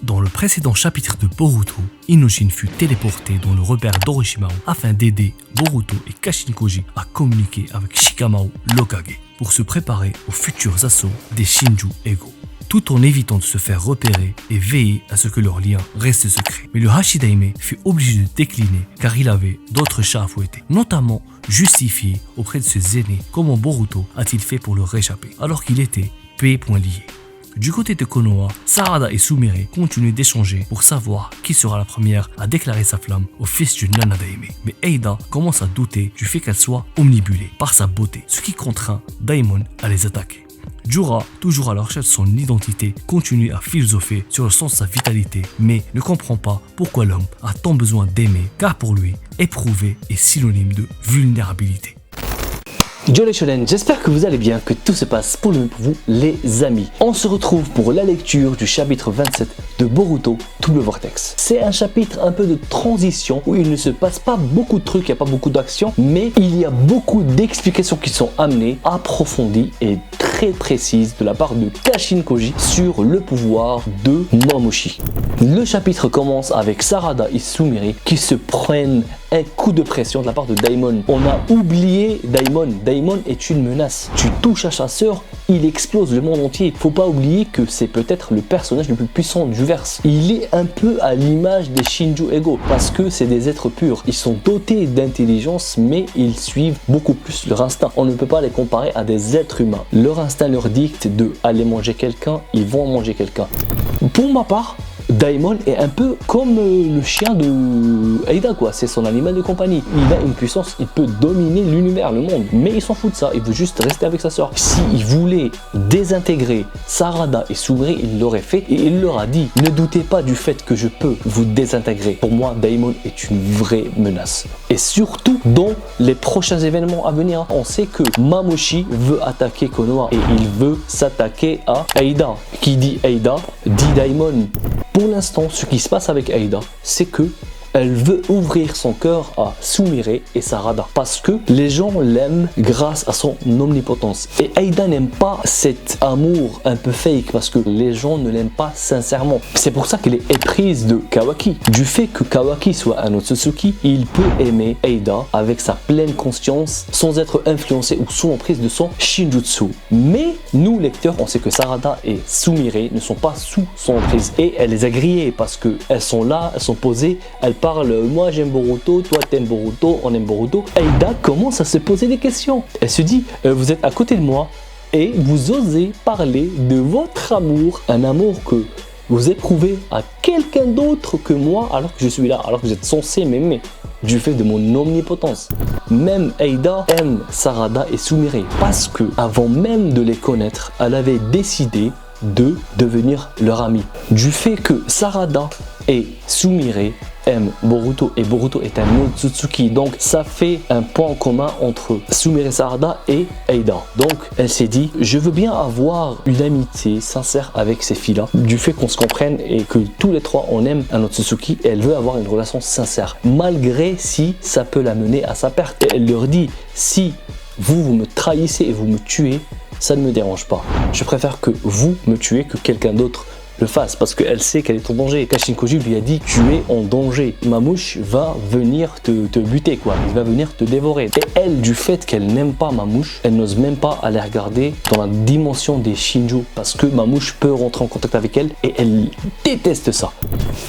Dans le précédent chapitre de Boruto, Inojin fut téléporté dans le repère d'Orochimaru afin d'aider Boruto et Kashin Koji à communiquer avec Shikamaru l'Hokage pour se préparer aux futurs assauts des Shinju Ego, tout en évitant de se faire repérer et veiller à ce que leur lien reste secret. Mais le Hashidaime fut obligé de décliner car il avait d'autres chats à fouetter, notamment justifier auprès de ses aînés comment Boruto a-t-il fait pour leur échapper alors qu'il était lié. Du côté de Konoha, Sarada et Sumire continuent d'échanger pour savoir qui sera la première à déclarer sa flamme au fils du Nanadaime. Mais Eida commence à douter du fait qu'elle soit omnibulée par sa beauté, ce qui contraint Daimon à les attaquer. Jura, toujours à la recherche de son identité, continue à philosopher sur le sens de sa vitalité, mais ne comprend pas pourquoi l'homme a tant besoin d'aimer, car pour lui, éprouver est synonyme de vulnérabilité. Yo les shonen, j'espère que vous allez bien, que tout se passe pour le mieux pour vous les amis. On se retrouve pour la lecture du chapitre 27 de Boruto Double Vortex. C'est un chapitre un peu de transition où il ne se passe pas beaucoup de trucs, il n'y a pas beaucoup d'action, mais il y a beaucoup d'explications qui sont amenées, approfondies et très précises de la part de Kashin Koji sur le pouvoir de Mamushi. Le chapitre commence avec Sarada et Sumire qui se prennent un coup de pression de la part de Daimon. On a oublié Daimon. Daimon est une menace. Tu touches un chasseur, il explose le monde entier. Faut pas oublier que c'est peut-être le personnage le plus puissant du verse. Il est un peu à l'image des Shinju Ego parce que c'est des êtres purs. Ils sont dotés d'intelligence mais ils suivent beaucoup plus leur instinct. On ne peut pas les comparer à des êtres humains. Leur instinct leur dicte de aller manger quelqu'un, ils vont manger quelqu'un. Pour ma part, Daimon est un peu comme le chien de Eida quoi, c'est son animal de compagnie. Il a une puissance, il peut dominer l'univers, le monde, mais il s'en fout de ça, il veut juste rester avec sa soeur. S'il voulait désintégrer Sarada et Sumire, il l'aurait fait et il leur a dit ne doutez pas du fait que je peux vous désintégrer. Pour moi, Daimon est une vraie menace. Et surtout dans les prochains événements à venir, on sait que Mamushi veut attaquer Konoha et il veut s'attaquer à Eida. Qui dit Eida dit Daimon. Pour l'instant, ce qui se passe avec Eida, c'est que elle veut ouvrir son cœur à Sumire et Sarada parce que les gens l'aiment grâce à son omnipotence. Et Eida n'aime pas cet amour un peu fake parce que les gens ne l'aiment pas sincèrement. C'est pour ça qu'elle est éprise de Kawaki. Du fait que Kawaki soit un Otsutsuki, il peut aimer Eida avec sa pleine conscience sans être influencé ou sous l'emprise de son Shinjutsu. Mais nous, lecteurs, on sait que Sarada et Sumire ne sont pas sous son emprise et elle les a grillés parce qu'elles sont là, elles sont posées, elles parlent moi j'aime Boruto, toi t'aimes Boruto, on aime Boruto. Eida commence à se poser des questions. Elle se dit vous êtes à côté de moi et vous osez parler de votre amour, un amour que vous éprouvez à quelqu'un d'autre que moi alors que je suis là, alors que vous êtes censé m'aimer du fait de mon omnipotence. Même Eida aime Sarada et Sumire parce que avant même de les connaître, elle avait décidé de devenir leur ami. Du fait que Sarada et Sumire aiment Boruto et Boruto est un Otsutsuki, donc ça fait un point commun entre Sumire Sarada et Eida. Donc elle s'est dit je veux bien avoir une amitié sincère avec ces filles-là, du fait qu'on se comprenne et que tous les trois on aime un Otsutsuki et elle veut avoir une relation sincère, malgré si ça peut la mener à sa perte. Et elle leur dit si vous me trahissez et vous me tuez, ça ne me dérange pas. Je préfère que vous me tuez que quelqu'un d'autre le fasse parce qu'elle sait qu'elle est en danger. Kashin Koji lui a dit tu es en danger, Mamouche va venir te buter quoi, il va venir te dévorer. Et elle, du fait qu'elle n'aime pas Mamouche, elle n'ose même pas aller regarder dans la dimension des Shinju parce que Mamouche peut rentrer en contact avec elle et elle déteste ça.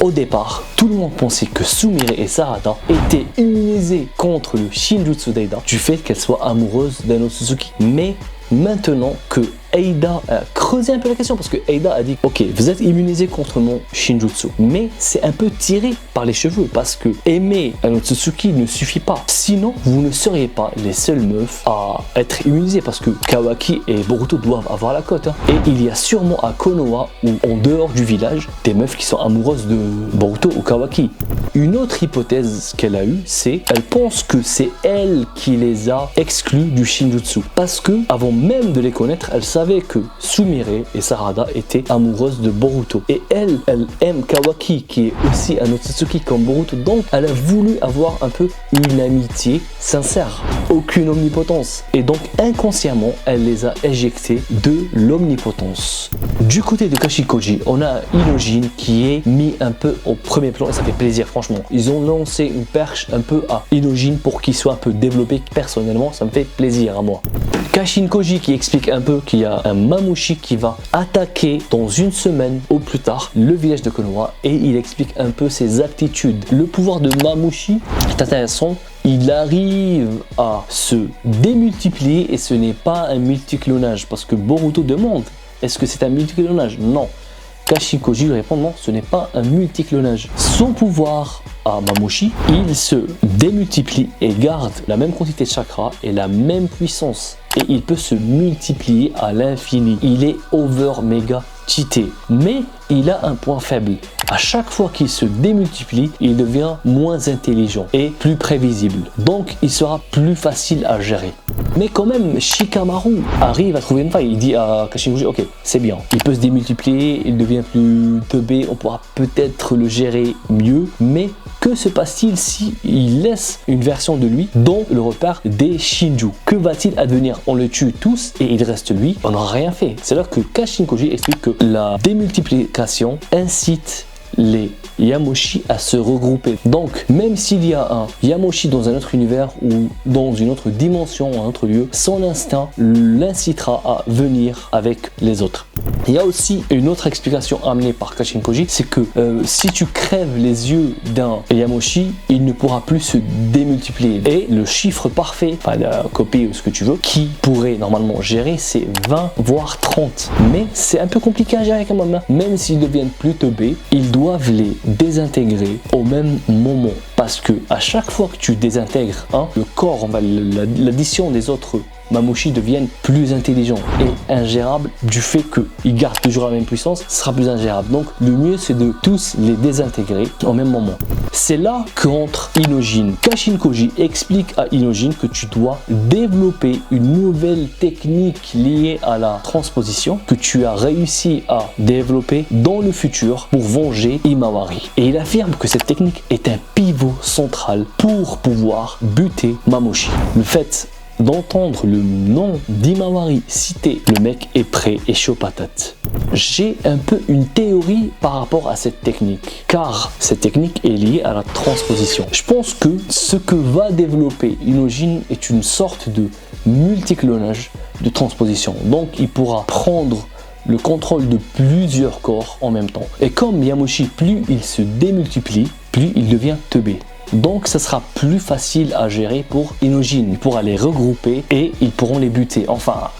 Au départ, tout le monde pensait que Sumire et Sarada étaient immunisés contre le Shinjutsu d'Eida du fait qu'elle soit amoureuse d'un Otsutsuki. Mais maintenant que Eida a creusé un peu la question parce que Eida a dit ok vous êtes immunisé contre mon Shinjutsu, mais c'est un peu tiré par les cheveux parce que aimer un Otsutsuki ne suffit pas, sinon vous ne seriez pas les seules meufs à être immunisées parce que Kawaki et Boruto doivent avoir la cote et il y a sûrement à Konoha ou en dehors du village des meufs qui sont amoureuses de Boruto ou Kawaki. Une autre hypothèse qu'elle a eue, c'est elle pense que c'est elle qui les a exclus du Shinjutsu parce que avant même de les connaître, elle savait savait que Sumire et Sarada étaient amoureuses de Boruto. Et elle aime Kawaki, qui est aussi un Otsutsuki comme Boruto. Donc, elle a voulu avoir un peu une amitié sincère. Aucune omnipotence. Et donc, inconsciemment, elle les a éjectés de l'omnipotence. Du côté de Kashikoji, on a Inojin qui est mis un peu au premier plan et ça fait plaisir, franchement. Ils ont lancé une perche un peu à Inojin pour qu'il soit un peu développé. Personnellement, ça me fait plaisir à moi. Kashinkoji qui explique un peu qu'il y a un Mamushi qui va attaquer dans une semaine au plus tard le village de Konoha et il explique un peu ses aptitudes. Le pouvoir de Mamushi est intéressant. Il arrive à se démultiplier et ce n'est pas un multiclonage parce que Boruto demande est-ce que c'est un multiclonage? Non. Kashinkoji lui répond non, ce n'est pas un multiclonage. Son pouvoir à Mamushi, il se démultiplie et garde la même quantité de chakra et la même puissance. Et il peut se multiplier à l'infini. Il est over méga cheaté. Mais il a un point faible. À chaque fois qu'il se démultiplie, il devient moins intelligent et plus prévisible. Donc, il sera plus facile à gérer. Mais quand même, Shikamaru arrive à trouver une faille. Il dit à Kashinkoji, ok, c'est bien. Il peut se démultiplier, il devient plus teubé, on pourra peut-être le gérer mieux. Mais que se passe-t-il si il laisse une version de lui dans le repère des Shinju? Que va-t-il advenir? On le tue tous et il reste lui. On n'aura rien fait. C'est là que Kashinkoji explique que la démultiplication incite les Yamoshi à se regrouper. Donc, même s'il y a un Yamoshi dans un autre univers ou dans une autre dimension ou un autre lieu, son instinct l'incitera à venir avec les autres. Il y a aussi une autre explication amenée par Kashinkoji, c'est que si tu crèves les yeux d'un Yamoshi, il ne pourra plus se démultiplier. Et le chiffre parfait, enfin la copie ou ce que tu veux, qui pourrait normalement gérer, c'est 20 voire 30. Mais c'est un peu compliqué à gérer quand même. Même s'ils deviennent plus teubés, ils doivent les désintégrer au même moment. Parce que à chaque fois que tu désintègres le corps, l'addition des autres Mamushi deviennent plus intelligents et ingérables du fait qu'ils gardent toujours la même puissance, ce sera plus ingérable. Donc le mieux c'est de tous les désintégrer au même moment. C'est là qu'entre Inojin. Kashinkoji explique à Inojin que tu dois développer une nouvelle technique liée à la transposition que tu as réussi à développer dans le futur pour venger Himawari. Et il affirme que cette technique est un pivot central pour pouvoir buter Mamushi. Le fait d'entendre le nom d'Himawari cité, le mec est prêt et chaud patate. J'ai un peu une théorie par rapport à cette technique, car cette technique est liée à la transposition. Je pense que ce que va développer Inojin est une sorte de multiclonage de transposition. Donc il pourra prendre le contrôle de plusieurs corps en même temps. Et comme Yamoshi, plus il se démultiplie, plus il devient teubé. Donc ça sera plus facile à gérer pour Inojin. Il pourra les regrouper et ils pourront les buter. Enfin,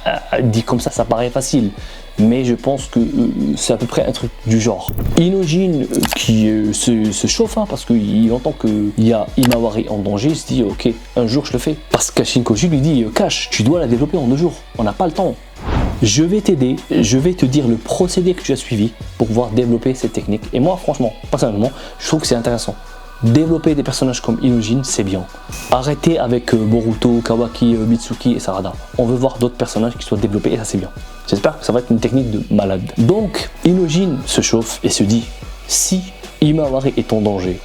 dit comme ça paraît facile. Mais je pense que c'est à peu près un truc du genre. Inojin qui se chauffe parce qu'il entend qu'il y a Himawari en danger. Il se dit ok, un jour je le fais. Parce que Kashinkoji lui dit Kash, tu dois la développer en 2 jours. On n'a pas le temps. Je vais t'aider, je vais te dire le procédé que tu as suivi pour pouvoir développer cette technique. Et moi franchement, personnellement, je trouve que c'est intéressant. Développer des personnages comme Inojin, c'est bien. Arrêtez avec Boruto, Kawaki, Mitsuki et Sarada. On veut voir d'autres personnages qui soient développés et ça c'est bien. J'espère que ça va être une technique de malade. Donc, Inojin se chauffe et se dit si Himawari est en danger,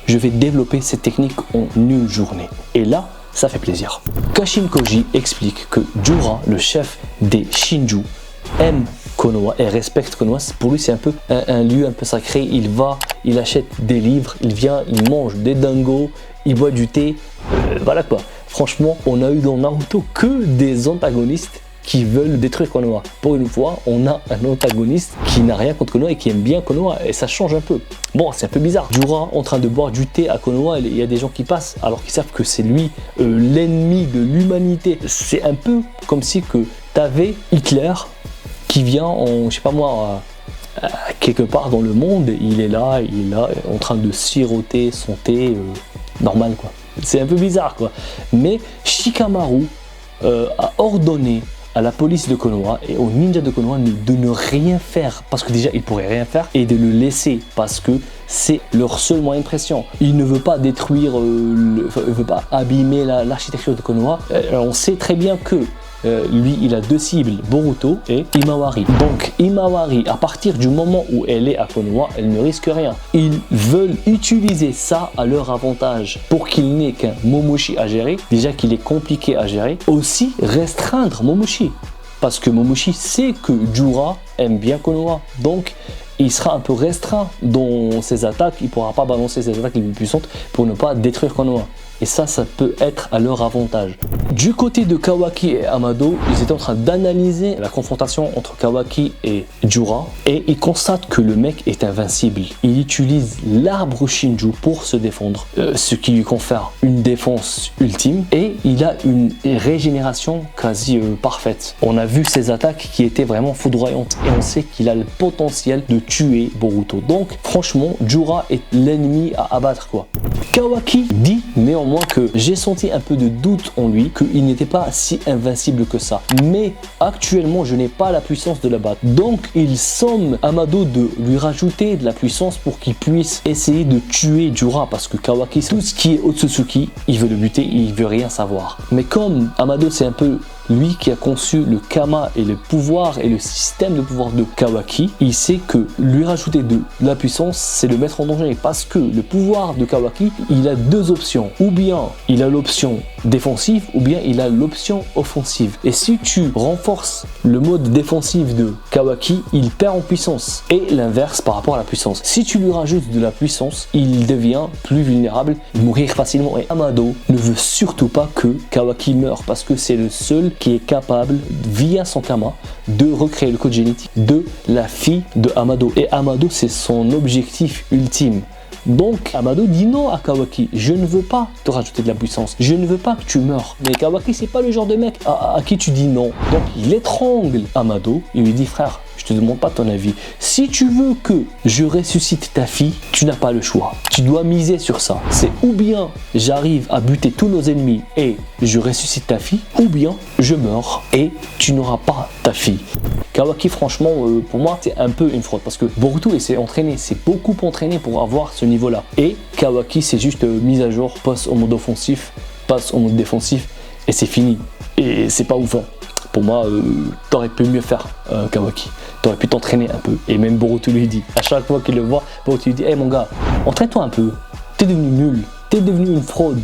je vais développer cette technique en une journée. Et là, ça fait plaisir. Kashinkoji explique que Jura, le chef des Shinju, aime Konoha et respecte Konoha. Pour lui, c'est un peu un lieu un peu sacré. Il achète des livres, il vient, il mange des dingos, il boit du thé. Voilà quoi. Franchement, on a eu dans Naruto que des antagonistes qui veulent détruire Konoha. Pour une fois, on a un antagoniste qui n'a rien contre Konoha et qui aime bien Konoha. Et ça change un peu. Bon, c'est un peu bizarre. Jura en train de boire du thé à Konoha, il y a des gens qui passent alors qu'ils savent que c'est lui l'ennemi de l'humanité. C'est un peu comme si que t'avais Hitler qui vient en, je sais pas moi, quelque part dans le monde, il est là en train de siroter son thé, normal quoi. C'est un peu bizarre quoi. Mais Shikamaru a ordonné à la police de Konoha et aux ninjas de Konoha de ne rien faire, parce que déjà ils pourraient rien faire, et de le laisser parce que c'est leur seul moyen de pression. Il ne veut pas détruire, il ne veut pas abîmer l'architecture de Konoha. On sait très bien que lui, il a deux cibles, Boruto et Imawari. Donc Imawari, à partir du moment où elle est à Konoha, elle ne risque rien. Ils veulent utiliser ça à leur avantage pour qu'il n'ait qu'un Momoshi à gérer. Déjà qu'il est compliqué à gérer. Aussi restreindre Momoshi. Parce que Momoshi sait que Jura aime bien Konoha. Donc il sera un peu restreint dans ses attaques. Il ne pourra pas balancer ses attaques les plus puissantes pour ne pas détruire Konoha. Et ça peut être à leur avantage. Du côté de Kawaki et Amado, ils étaient en train d'analyser la confrontation entre Kawaki et Jura. Et ils constatent que le mec est invincible. Il utilise l'arbre Shinju pour se défendre. Ce qui lui confère une défense ultime. Et il a une régénération quasi parfaite. On a vu ses attaques qui étaient vraiment foudroyantes. Et on sait qu'il a le potentiel de tuer Boruto. Donc franchement, Jura est l'ennemi à abattre quoi. Kawaki dit néanmoins que j'ai senti un peu de doute en lui, qu'il n'était pas si invincible que ça. Mais actuellement, je n'ai pas la puissance de la battre. Donc, il somme Amado de lui rajouter de la puissance pour qu'il puisse essayer de tuer Jura. Parce que Kawaki, tout ce qui est Otsutsuki, il veut le buter, il veut rien savoir. Mais comme Amado, c'est un peu lui qui a conçu le Kama et le pouvoir et le système de pouvoir de Kawaki, il sait que lui rajouter de la puissance, c'est le mettre en danger. Parce que le pouvoir de Kawaki, il a deux options. Ou bien il a l'option défensive, ou bien il a l'option offensive. Et si tu renforces le mode défensif de Kawaki, il perd en puissance. Et l'inverse par rapport à la puissance. Si tu lui rajoutes de la puissance, il devient plus vulnérable, mourir facilement. Et Amado ne veut surtout pas que Kawaki meure, parce que c'est le seul qui est capable, via son Kama, de recréer le code génétique de la fille de Amado. Et Amado, c'est son objectif ultime. Donc Amado dit non à Kawaki, je ne veux pas te rajouter de la puissance, je ne veux pas que tu meurs. Mais Kawaki, c'est pas le genre de mec à qui tu dis non. Donc il étrangle Amado, il lui dit frère, je te demande pas ton avis. Si tu veux que je ressuscite ta fille, tu n'as pas le choix. Tu dois miser sur ça. C'est ou bien j'arrive à buter tous nos ennemis et je ressuscite ta fille, ou bien je meurs et tu n'auras pas ta fille. Kawaki, franchement, pour moi, c'est un peu une fraude parce que Boruto s'est entraîné, c'est beaucoup entraîné pour avoir ce niveau-là. Et Kawaki, c'est juste mise à jour, passe au mode offensif, passe au mode défensif et c'est fini. Et c'est pas ouf. Pour moi, t'aurais pu mieux faire, Kawaki. T'aurais pu t'entraîner un peu. Et même Boruto lui dit, à chaque fois qu'il le voit, Boruto lui dit, hey mon gars, entraîne-toi un peu. T'es devenu nul, t'es devenu une fraude.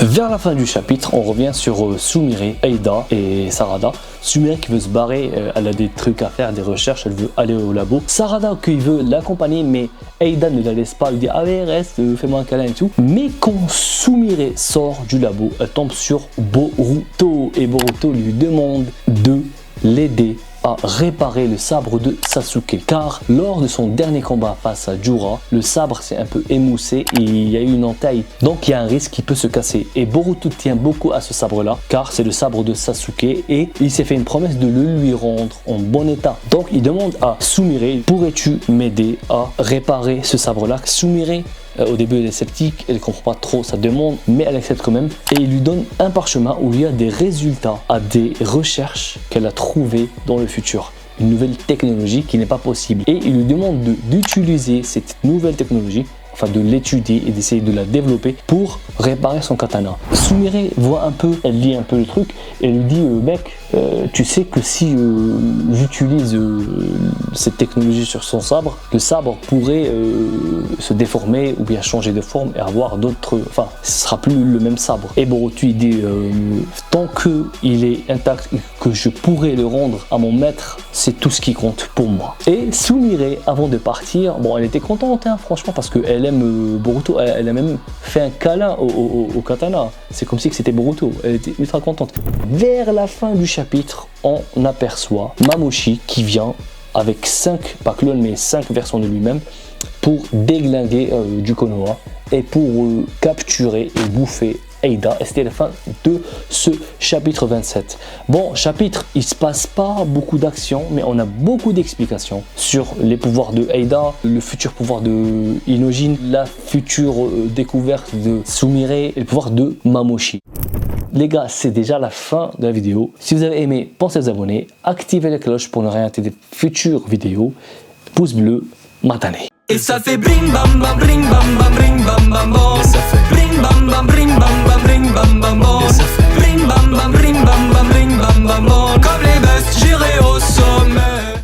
Vers la fin du chapitre, on revient sur Sumire, Eida et Sarada. Sumire qui veut se barrer, elle a des trucs à faire, des recherches, elle veut aller au labo. Sarada qui veut l'accompagner, mais Eida ne la laisse pas, elle dit allez reste, fais-moi un câlin et tout. Mais quand Sumire sort du labo, elle tombe sur Boruto et Boruto lui demande de l'aider à réparer le sabre de Sasuke, car lors de son dernier combat face à Jura, le sabre s'est un peu émoussé et il y a eu une entaille, donc il y a un risque qu'il peut se casser. Et Boruto tient beaucoup à ce sabre là, car c'est le sabre de Sasuke et il s'est fait une promesse de le lui rendre en bon état. Donc il demande à Sumire, pourrais-tu m'aider à réparer ce sabre là? Sumire, au début elle est sceptique, elle ne comprend pas trop sa demande, mais elle accepte quand même et il lui donne un parchemin où il y a des résultats à des recherches qu'elle a trouvées dans le futur. Une nouvelle technologie qui n'est pas possible et il lui demande d'utiliser cette nouvelle technologie, enfin de l'étudier et d'essayer de la développer pour réparer son katana. Sumire voit un peu, elle lit un peu le truc et elle lui dit mec, tu sais que si j'utilise cette technologie sur son sabre, le sabre pourrait se déformer ou bien changer de forme et avoir d'autres, enfin ce sera plus le même sabre. Et Boruto il dit tant que il est intact et que je pourrais le rendre à mon maître, c'est tout ce qui compte pour moi. Et Sumire, avant de partir, bon elle était contente hein, franchement, parce qu'elle aime Boruto, elle a même fait un câlin au katana. C'est comme si c'était Boruto, elle était ultra contente. Vers la fin du chapitre, on aperçoit Mamoshi qui vient avec 5, pas clones mais 5 versions de lui-même pour déglinguer du Konoha et pour capturer et bouffer Eida. Et c'était la fin de ce chapitre 27. Bon, chapitre, il se passe pas beaucoup d'actions, mais on a beaucoup d'explications sur les pouvoirs de Eida, le futur pouvoir de Inojin, la future découverte de Sumire et le pouvoir de Mamoshi. Les gars, c'est déjà la fin de la vidéo. Si vous avez aimé, pensez à vous abonner, activez la cloche pour ne rien rater des futures vidéos. Pouce bleu, matane. Et ça fait bring bam bam bring bam bam bring bam bam bam.